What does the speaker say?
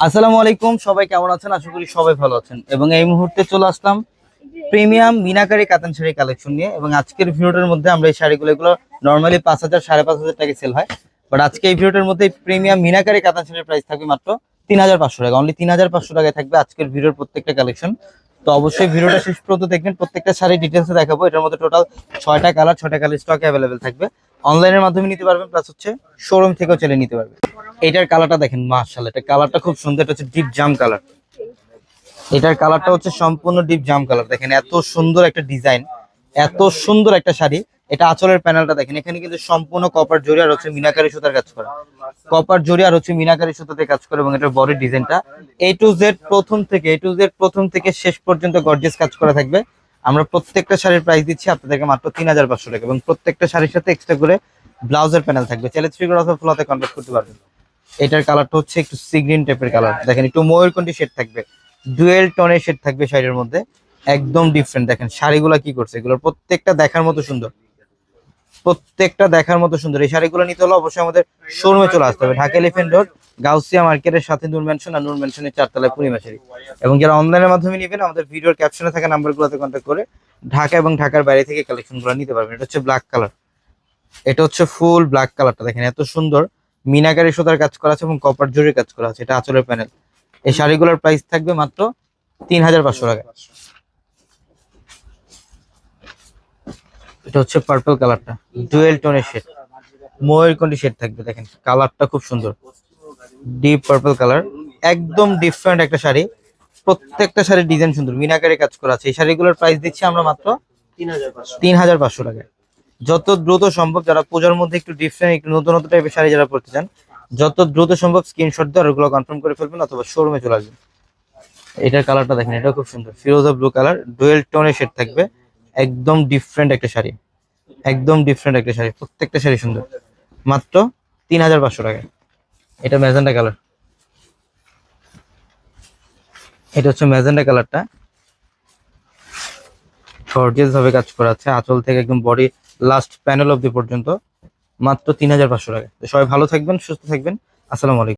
আসসালামু আলাইকুম, সবাই কেমন আছেন? আশা করি সবাই ভালো আছেন। এবং এই মুহূর্তে চলে আসলাম প্রিমিয়াম মিনাকারি কাতান শাড়ি কালেকশন নিয়ে। এবং আজকের ভিডিওটার মধ্যে আমরা এই শাড়িগুলো এগুলো নর্মালি 5,000 5,500 টাকা সেল হয়, বাট আজকে এই ভিডিওটার মধ্যে প্রিমিয়াম মিনাকারি কাতান শাড়ির প্রাইস থাকবে মাত্র 3,500 টাকা। অনলি 3,500 টাকায় থাকবে আজকের ভিডিওর প্রত্যেকটা কালেকশন। তো অবশ্যই ভিডিওটা শেষ পর্যন্ত দেখবেন, প্রত্যেকটা শাড়ি ডিটেলসে দেখাবো। এটার মধ্যে টোটাল 6টা কালার, 6টা কালার স্টক অ্যাভেলেবেল থাকবে। অনলাইনের মাধ্যমে নিতে পারবেন, প্লাস হচ্ছে শোরুম থেকেও চলে নিতে পারবেন। এটার কালারটা দেখেন, মাশাআল্লাহ, এটা কালারটা খুব সুন্দর। এটা হচ্ছে ডিপ জাম কালার। এটার কালারটা হচ্ছে সম্পূর্ণ ডিপ জাম কালার। দেখেন এত সুন্দর একটা ডিজাইন, এত সুন্দর একটা শাড়ি। এটা আঁচলের প্যানেলটা দেখেন, এখানে কিন্তু সম্পূর্ণ কপার জরি আর হচ্ছে মিনাকারি সুতার কাজ করা। কপার জরি আর হচ্ছে মিনাকারি সুতাতে কাজ করে। এবং এটার বডির ডিজাইনটা এ টু জেড প্রথম থেকে শেষ পর্যন্ত গর্জিয়াস কাজ করা থাকবে। আমরা প্রত্যেকটা শাড়ির প্রাইস দিচ্ছি আপনাদেরকে মাত্র 3,500 টাকা। এবং প্রত্যেকটা শাড়ির সাথে এক্সট্রা করে ব্লাউজের প্যানেল থাকবে। চাইলে 3 অথবা ফুল হাতে কনভার্ট করতে পারবেন। এটার কালারটা হচ্ছে একটু সি গ্রিন টাইপের কালার। দেখেন একটু ময়ূরকণ্ঠী শেড থাকবে, ডুয়েল টোনের শেড থাকবে শাড়ির মধ্যে, একদম ডিফারেন্ট। দেখেন শাড়িগুলো কি করছে, এগুলোর প্রত্যেকটা দেখার মতো সুন্দর, প্রত্যেকটা দেখার মতো সুন্দর। এই শাড়িগুলো নিতে হলে অবশ্যই আমাদের শোরুমে চলে আসতে হবে। ঢাকা এলিফ্যান্ট রোড, গাউসিয়া মার্কেটের সাথে নূর ম্যানশন, আর নূর ম্যানশনের 4তলায় পূর্ণিমা শাড়ি। এবং যারা অনলাইনের মাধ্যমে নেবেন, আমাদের ভিডিওর ক্যাপশনে থাকা নাম্বারগুলোতে কন্ট্যাক্ট করে ঢাকা এবং ঢাকার বাইরে থেকে কালেকশনগুলো নিতে পারবেন। এটা হচ্ছে ব্ল্যাক কালার, এটা হচ্ছে ফুল ব্ল্যাক কালারটা। দেখেন এত সুন্দর মিনাকারি সুতার কাজ করা আছে এবং কপার জরির কাজ করা আছে। এটা আঁচলের প্যানেল। এই শাড়িগুলোর প্রাইস থাকবে মাত্র 3,500 টাকা। এটা হচ্ছে পার্পল কালারটা, ডুয়েল টোনের শেড, ময়ূরকণ্ঠী শেড থাকবে। দেখেন কালারটা খুব সুন্দর, ডিপ পার্পল কালার, একদম ডিফারেন্ট একটা শাড়ি। প্রত্যেকটা শাড়ির ডিজাইন সুন্দর, মিনাকারি কাজ করা আছে। এই শাড়িগুলোর প্রাইস দিচ্ছি আমরা মাত্র 3,500 টাকায়। যত দ্রুত সম্ভব, যারা পূজার মধ্যে একটু ডিফারেন্ট, একটু নতুন নতুন টাইপের শাড়ি যারা পড়তে চান, যত দ্রুত সম্ভব স্ক্রিনশট দিয়ে ওগুলো কনফার্ম করে ফেলবেন অথবা শোরুমে চলে আসবেন। এটার কালারটা দেখেন, এটা খুব সুন্দর, ফিরোজা ব্লু কালার, ডুয়েল টোনের শেড থাকবে। একদম ডিফারেন্ট একটা শাড়ি, একদম ডিফারেন্ট একটা শাড়ি। প্রত্যেকটা শাড়ি সুন্দর, মাত্র 3,500 টাকায়। এটা ম্যাজেন্ডা কালার, এটা হচ্ছে ম্যাজেন্ডা কালারটা, গর্জিয়াস ভাবে কাজ করা আছে আঁচল থেকে একদম বডি লাস্ট প্যানেল অবধি পর্যন্ত, মাত্র 3,500 টাকা। তো সবাই ভালো থাকবেন, সুস্থ থাকবেন। আসসালামু আলাইকুম।